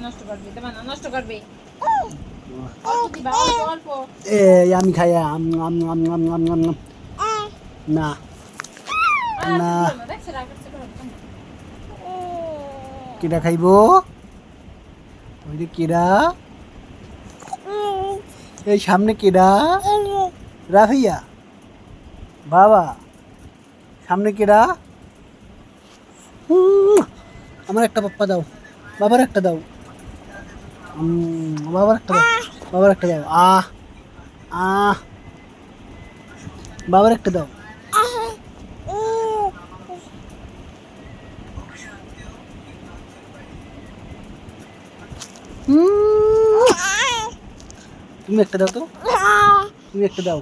নষ্ট করবি দেবা না, নষ্ট করবি। আমি খাই না না কেডা খাইব ওই যে কেডা এই সামনে কেডা রাফিয়া বাবা সামনে কেডা আমার একটা পাপ্পা দাও বাবার একটা দাও বাবার একটা দাও বাবার একটা দাও বাবার একটা দাও তুমি একটা দাও তো তুমি একটা দাও